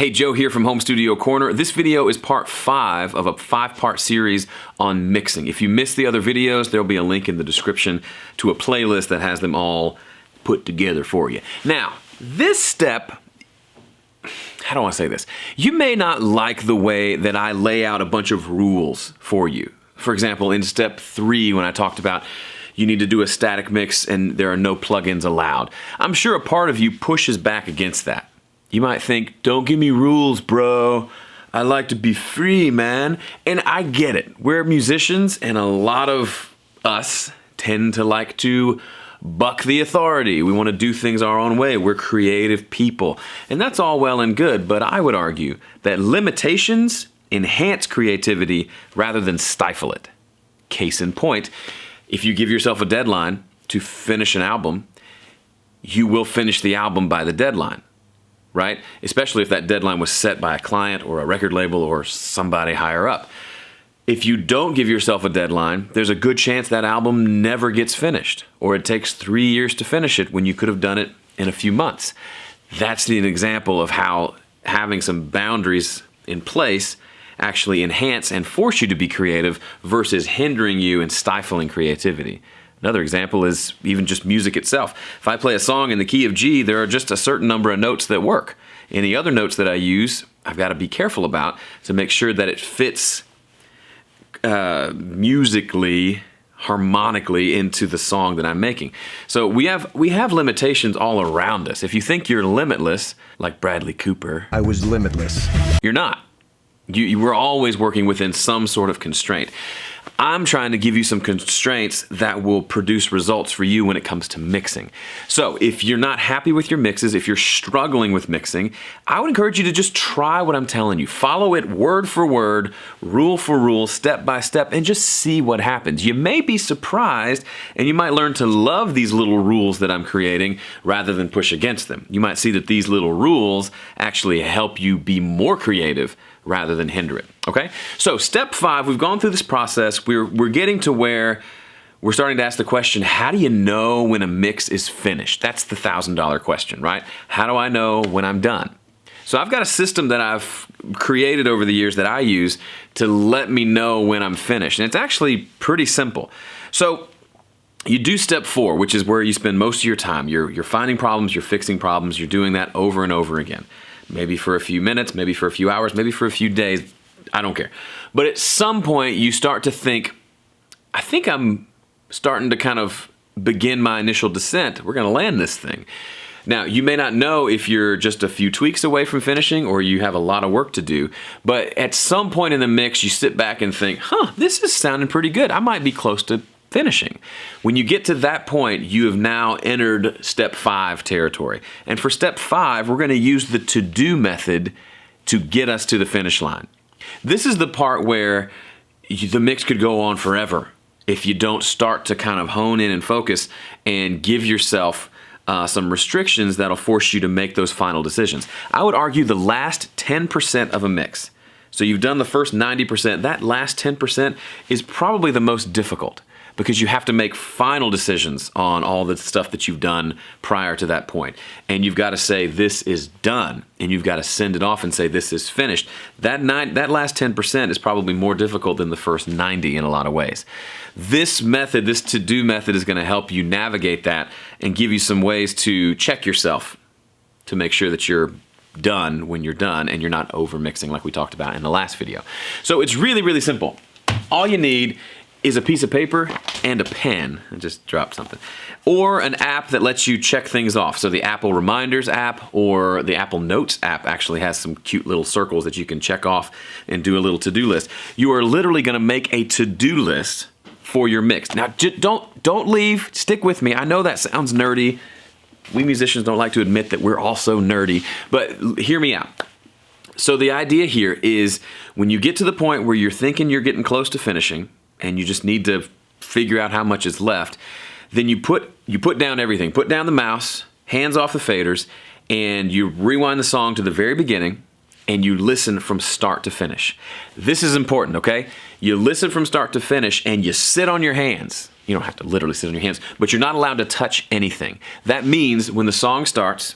Hey, Joe here from Home Studio Corner. This video is part 5 of a 5-part series on mixing. If you missed the other videos, there'll be a link in the description to a playlist that has them all put together for you. Now, this step, how do I say this? You may not like the way that I lay out a bunch of rules for you. For example, in step 3, when I talked about you need to do a static mix and there are no plugins allowed, I'm sure a part of you pushes back against that. You might think, don't give me rules, bro. I like to be free, man. And I get it. We're musicians, and a lot of us tend to like to buck the authority. We want to do things our own way. We're creative people. And that's all well and good, but I would argue that limitations enhance creativity rather than stifle it. Case in point, if you give yourself a deadline to finish an album, you will finish the album by the deadline. Right? Especially if that deadline was set by a client or a record label or somebody higher up. If you don't give yourself a deadline, there's a good chance that album never gets finished, or it takes 3 years to finish it when you could have done it in a few months. That's an example of how having some boundaries in place actually enhance and force you to be creative versus hindering you and stifling creativity. Another example is even just music itself. If I play a song in the key of G, there are just a certain number of notes that work. Any other notes that I use, I've got to be careful about to make sure that it fits musically, harmonically into the song that I'm making. So we have limitations all around us. If you think you're limitless, like Bradley Cooper, I was limitless. You're not. You were always working within some sort of constraint. I'm trying to give you some constraints that will produce results for you when it comes to mixing. So if you're not happy with your mixes, if you're struggling with mixing, I would encourage you to just try what I'm telling you. Follow it word for word, rule for rule, step by step, and just see what happens. You may be surprised, and you might learn to love these little rules that I'm creating rather than push against them. You might see that these little rules actually help you be more creative rather than hinder it. Okay? So step 5, we've gone through this process. We're getting to where we're starting to ask the question, how do you know when a mix is finished? That's the $1,000 question, right? How do I know when I'm done? So I've got a system that I've created over the years that I use to let me know when I'm finished. And it's actually pretty simple. So you do step 4, which is where you spend most of your time. You're finding problems, you're fixing problems, you're doing that over and over again. Maybe for a few minutes, maybe for a few hours, maybe for a few days. I don't care. But at some point, you start to think, I think I'm starting to kind of begin my initial descent. We're going to land this thing. Now, you may not know if you're just a few tweaks away from finishing or you have a lot of work to do. But at some point in the mix, you sit back and think, this is sounding pretty good. I might be close to finishing. When you get to that point, you have now entered step 5 territory. And for step 5, we're going to use the to-do method to get us to the finish line. This is the part where the mix could go on forever if you don't start to kind of hone in and focus and give yourself some restrictions that'll force you to make those final decisions. I would argue the last 10% of a mix. So you've done the first 90%. That last 10% is probably the most difficult, because you have to make final decisions on all the stuff that you've done prior to that point. And you've got to say, this is done. And you've got to send it off and say, this is finished. That last 10% is probably more difficult than the first 90 in a lot of ways. This method, this to-do method, is going to help you navigate that and give you some ways to check yourself to make sure that you're done when you're done and you're not over-mixing like we talked about in the last video. So it's really, really simple. All you need is a piece of paper and a pen. I just dropped something. Or an app that lets you check things off. So the Apple Reminders app or the Apple Notes app actually has some cute little circles that you can check off and do a little to-do list. You are literally going to make a to-do list for your mix. Now, don't leave. Stick with me. I know that sounds nerdy. We musicians don't like to admit that we're also nerdy, but hear me out. So the idea here is when you get to the point where you're thinking you're getting close to finishing, and you just need to figure out how much is left, then you put down everything. Put down the mouse, hands off the faders, and you rewind the song to the very beginning, and you listen from start to finish. This is important, okay? You listen from start to finish, and you sit on your hands. You don't have to literally sit on your hands, but you're not allowed to touch anything. That means when the song starts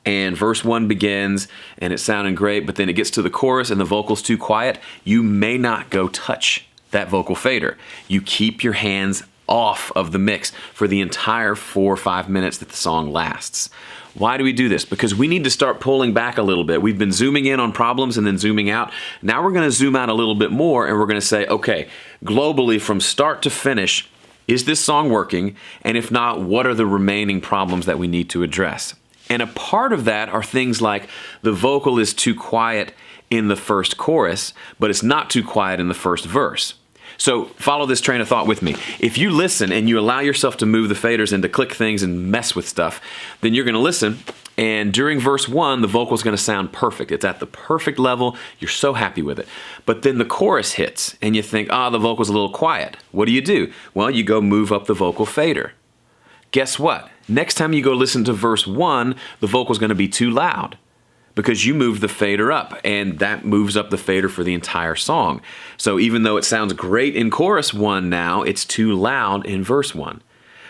and verse 1 begins and it's sounding great, but then it gets to the chorus and the vocal's too quiet, you may not go touch that vocal fader. You keep your hands off of the mix for the entire 4 or 5 minutes that the song lasts. Why do we do this? Because we need to start pulling back a little bit. We've been zooming in on problems and then zooming out. Now we're going to zoom out a little bit more and we're going to say, okay, globally from start to finish, is this song working? And if not, what are the remaining problems that we need to address? And a part of that are things like the vocal is too quiet in the first chorus, but it's not too quiet in the first verse. So follow this train of thought with me. If you listen and you allow yourself to move the faders and to click things and mess with stuff, then you're going to listen, and during verse 1, the vocal is going to sound perfect. It's at the perfect level. You're so happy with it. But then the chorus hits, and you think, the vocal's a little quiet. What do? Well, you go move up the vocal fader. Guess what? Next time you go listen to verse 1, the vocal's going to be too loud, because you moved the fader up, and that moves up the fader for the entire song. So even though it sounds great in chorus 1 now, it's too loud in verse 1.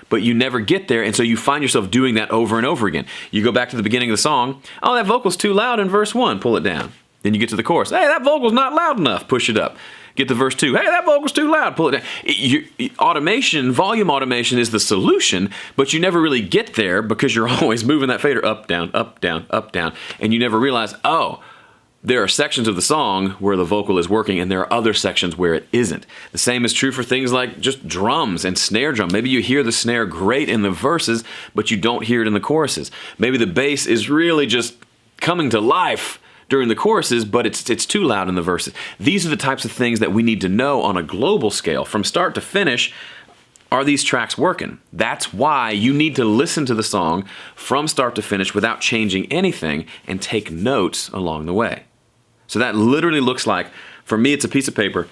But you never get there, and so you find yourself doing that over and over again. You go back to the beginning of the song, that vocal's too loud in verse 1, pull it down. Then you get to the chorus, hey, that vocal's not loud enough, push it up. Get to verse 2, hey, that vocal's too loud, pull it down. Volume automation is the solution, but you never really get there because you're always moving that fader up, down, up, down, up, down, and you never realize, there are sections of the song where the vocal is working and there are other sections where it isn't. The same is true for things like just drums and snare drum. Maybe you hear the snare great in the verses, but you don't hear it in the choruses. Maybe the bass is really just coming to life during the choruses, but it's too loud in the verses. These are the types of things that we need to know on a global scale. From start to finish, are these tracks working? That's why you need to listen to the song from start to finish without changing anything and take notes along the way. So that literally looks like, for me, it's a piece of paper,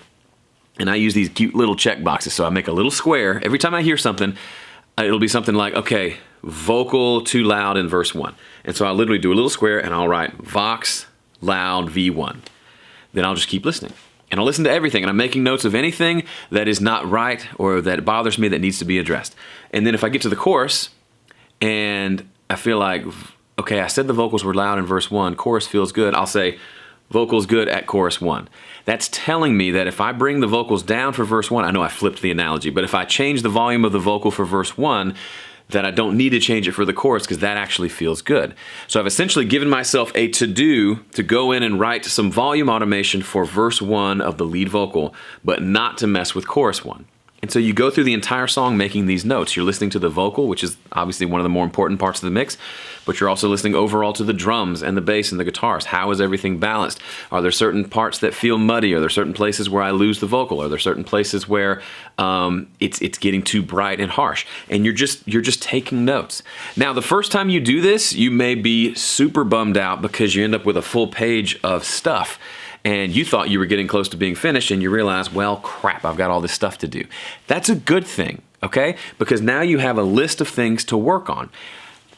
and I use these cute little check boxes. So I make a little square. Every time I hear something, it'll be something like, okay, vocal too loud in verse 1. And so I'll literally do a little square, and I'll write Vox loud V1. Then I'll just keep listening. And I'll listen to everything, and I'm making notes of anything that is not right or that bothers me that needs to be addressed. And then if I get to the chorus, and I feel like, okay, I said the vocals were loud in verse 1, chorus feels good, I'll say, vocals good at chorus 1. That's telling me that if I bring the vocals down for verse 1, I know I flipped the analogy, but if I change the volume of the vocal for verse 1, that I don't need to change it for the chorus because that actually feels good. So I've essentially given myself a to-do to go in and write some volume automation for verse 1 of the lead vocal, but not to mess with chorus 1. And so you go through the entire song making these notes. You're listening to the vocal, which is obviously one of the more important parts of the mix, but you're also listening overall to the drums and the bass and the guitars. How is everything balanced? Are there certain parts that feel muddy? Are there certain places where I lose the vocal? Are there certain places where it's getting too bright and harsh? And you're just taking notes. Now, the first time you do this, you may be super bummed out because you end up with a full page of stuff. And you thought you were getting close to being finished, and you realize, well, crap, I've got all this stuff to do. That's a good thing, okay? Because now you have a list of things to work on.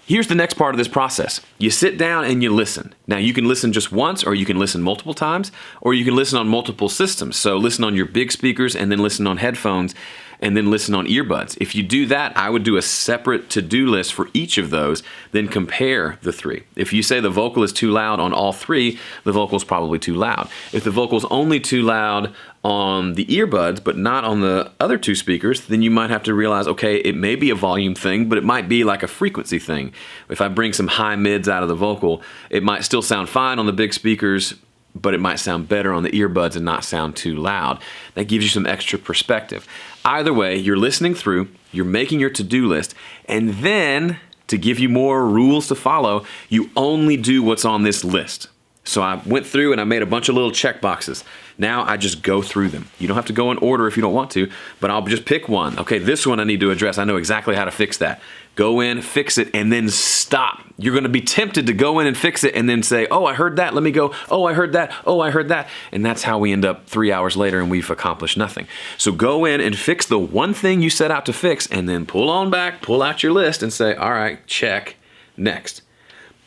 Here's the next part of this process. You sit down and you listen. Now, you can listen just once, or you can listen multiple times, or you can listen on multiple systems. So listen on your big speakers, and then listen on headphones, and then listen on earbuds. If you do that, I would do a separate to-do list for each of those, then compare the 3. If you say the vocal is too loud on all 3, the vocal is probably too loud. If the vocal is only too loud on the earbuds, but not on the other 2 speakers, then you might have to realize, okay, it may be a volume thing, but it might be like a frequency thing. If I bring some high mids out of the vocal, it might still sound fine on the big speakers, but it might sound better on the earbuds and not sound too loud. That gives you some extra perspective. Either way, you're listening through, you're making your to-do list, and then to give you more rules to follow, you only do what's on this list. So I went through and I made a bunch of little check boxes. Now I just go through them. You don't have to go in order if you don't want to, but I'll just pick one. Okay, this one I need to address. I know exactly how to fix that. Go in, fix it, and then stop. You're going to be tempted to go in and fix it and then say, oh, I heard that. Let me go. Oh, I heard that. Oh, I heard that. And that's how we end up 3 hours later and we've accomplished nothing. So go in and fix the one thing you set out to fix, and then pull on back, pull out your list and say, all right, check, next.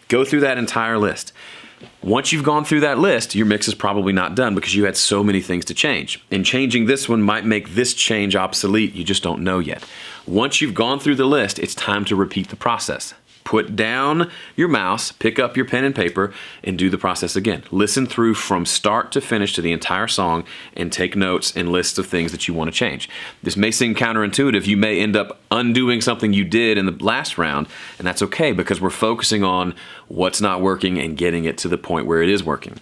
Go through that entire list. Once you've gone through that list, your mix is probably not done because you had so many things to change. And changing this one might make this change obsolete. You just don't know yet. Once you've gone through the list, it's time to repeat the process. Put down your mouse, pick up your pen and paper, and do the process again. Listen through from start to finish to the entire song and take notes and lists of things that you want to change. This may seem counterintuitive. You may end up undoing something you did in the last round, and that's okay because we're focusing on what's not working and getting it to the point where it is working.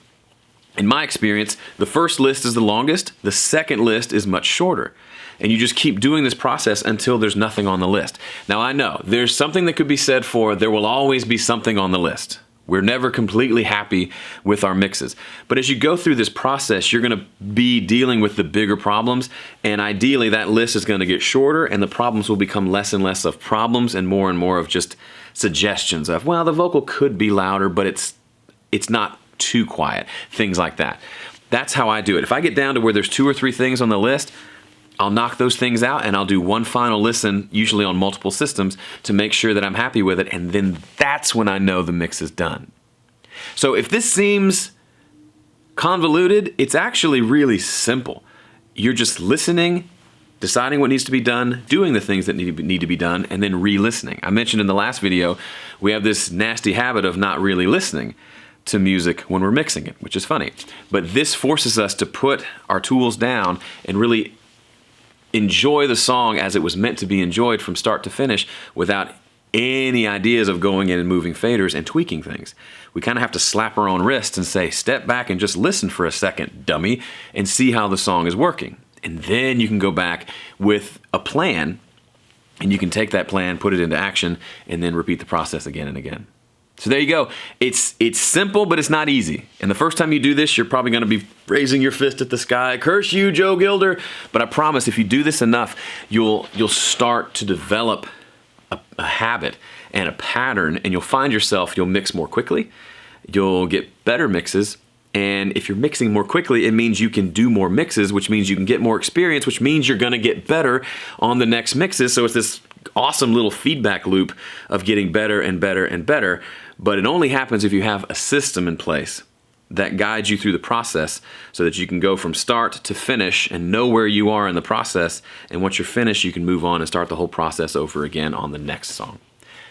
In my experience, the first list is the longest, the second list is much shorter. And you just keep doing this process until there's nothing on the list. Now I know there's something that could be said for there will always be something on the list. We're never completely happy with our mixes. But as you go through this process, you're gonna be dealing with the bigger problems, and ideally that list is gonna get shorter and the problems will become less and less of problems and more of just suggestions of, well, the vocal could be louder, but it's not too quiet, things like that. That's how I do it. If I get down to where there's 2 or 3 things on the list, I'll knock those things out and I'll do one final listen, usually on multiple systems, to make sure that I'm happy with it, and then that's when I know the mix is done. So if this seems convoluted, it's actually really simple. You're just listening, deciding what needs to be done, doing the things that need to be done, and then re-listening. I mentioned in the last video, we have this nasty habit of not really listening to music when we're mixing it, which is funny. But this forces us to put our tools down and really enjoy the song as it was meant to be enjoyed from start to finish without any ideas of going in and moving faders and tweaking things. We kind of have to slap our own wrists and say, step back and just listen for a second, dummy, and see how the song is working. And then you can go back with a plan, and you can take that plan, put it into action, and then repeat the process again and again. So there you go. It's simple, but it's not easy. And the first time you do this, you're probably going to be raising your fist at the sky. Curse you, Joe Gilder. But I promise, if you do this enough, you'll start to develop a habit and a pattern, and you'll find yourself, you'll mix more quickly. You'll get better mixes. And if you're mixing more quickly, it means you can do more mixes, which means you can get more experience, which means you're going to get better on the next mixes. So it's this awesome little feedback loop of getting better and better and better. But it only happens if you have a system in place that guides you through the process so that you can go from start to finish and know where you are in the process. And once you're finished, you can move on and start the whole process over again on the next song.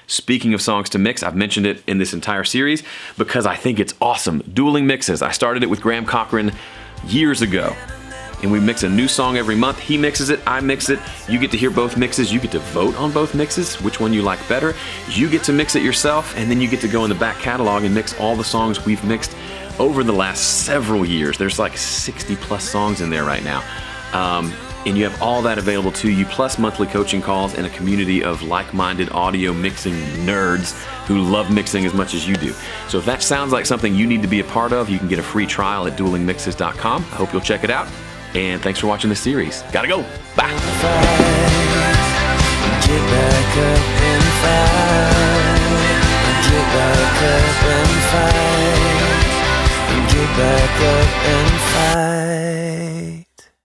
Speaking of songs to mix, I've mentioned it in this entire series because I think it's awesome. Dueling mixes. I started it with Graham Cochran years ago. And we mix a new song every month. He mixes it, I mix it. You get to hear both mixes. You get to vote on both mixes, which one you like better. You get to mix it yourself, and then you get to go in the back catalog and mix all the songs we've mixed over the last several years. There's like 60 plus songs in there right now. And you have all that available to you, plus monthly coaching calls and a community of like-minded audio mixing nerds who love mixing as much as you do. So if that sounds like something you need to be a part of, you can get a free trial at duelingmixes.com. I hope you'll check it out. And thanks for watching this series. Gotta go. Bye. Get back up and fight. Get back up and fight. Get back up and fight.